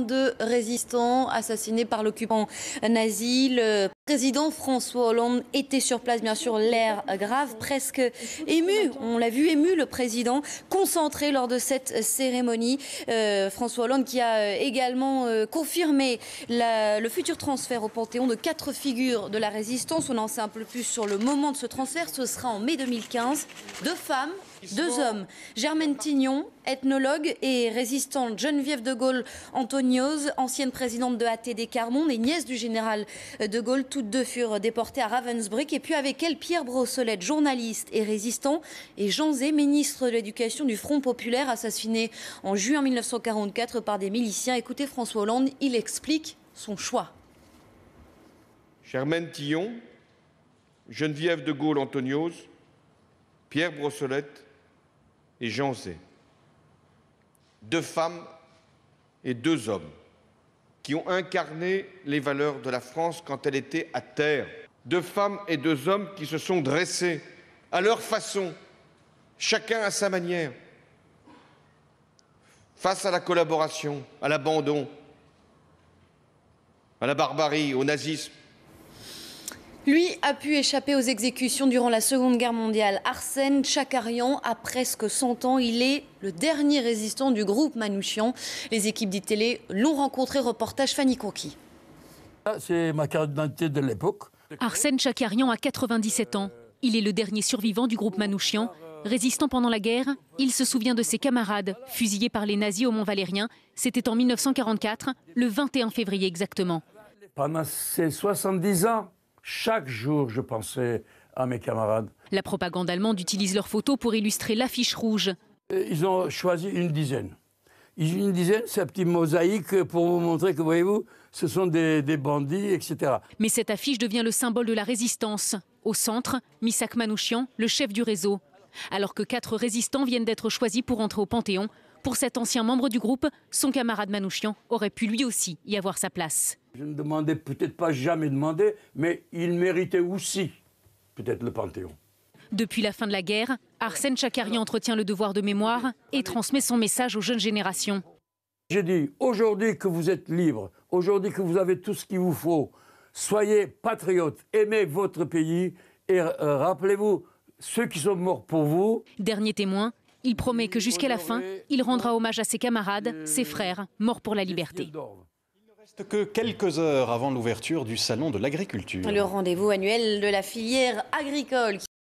22 résistants assassinés par l'occupant nazi. Le président François Hollande était sur place, bien sûr, l'air grave, presque ému. On l'a vu ému, le président, concentré lors de cette cérémonie. François Hollande qui a également confirmé le futur transfert au Panthéon de 4 figures de la résistance. On en sait un peu plus sur le moment de ce transfert. Ce sera en mai 2015. 2 femmes, 2 hommes. Germaine Tignon, ethnologue, et résistante Geneviève de Gaulle Anthonioz, ancienne présidente de ATD Quart Monde et nièce du général de Gaulle. Toutes 2 furent déportées à Ravensbrück. Et puis avec elle, Pierre Brossolette, journaliste et résistant, et Jean Zay, ministre de l'Éducation du Front populaire, assassiné en juin 1944 par des miliciens. Écoutez François Hollande, il explique son choix. Germaine Tignon, Geneviève de Gaulle Anthonioz, Pierre Brossolette et Jean Zay. 2 femmes et 2 hommes qui ont incarné les valeurs de la France quand elle était à terre. 2 femmes et 2 hommes qui se sont dressés à leur façon, chacun à sa manière, face à la collaboration, à l'abandon, à la barbarie, au nazisme. Lui a pu échapper aux exécutions durant la Seconde Guerre mondiale. Arsène Tchakarian a presque 100 ans. Il est le dernier résistant du groupe Manouchian. Les équipes d'ITélé l'ont rencontré. Reportage Fanny Conqui. C'est ma carte d'identité de l'époque. Arsène Tchakarian a 97 ans. Il est le dernier survivant du groupe Manouchian. Résistant pendant la guerre, il se souvient de ses camarades, fusillés par les nazis au Mont-Valérien. C'était en 1944, le 21 février exactement. Pendant ces 70 ans, chaque jour, je pensais à mes camarades. La propagande allemande utilise leurs photos pour illustrer l'affiche rouge. Ils ont choisi une dizaine. Une dizaine, c'est un petit mosaïque pour vous montrer que, voyez-vous, ce sont des bandits, etc. Mais cette affiche devient le symbole de la résistance. Au centre, Missak Manouchian, le chef du réseau. Alors que 4 résistants viennent d'être choisis pour entrer au Panthéon, pour cet ancien membre du groupe, son camarade Manouchian aurait pu lui aussi y avoir sa place. Je ne demandais peut-être pas jamais demandé, mais il méritait aussi peut-être le Panthéon. Depuis la fin de la guerre, Arsène Tchakarian entretient le devoir de mémoire et transmet son message aux jeunes générations. J'ai dit, aujourd'hui que vous êtes libre, aujourd'hui que vous avez tout ce qu'il vous faut, soyez patriotes, aimez votre pays et rappelez-vous ceux qui sont morts pour vous. Dernier témoin, il promet que jusqu'à la fin, il rendra hommage à ses camarades, ses frères, morts pour la liberté. Il ne reste que quelques heures avant l'ouverture du Salon de l'agriculture. Le rendez-vous annuel de la filière agricole.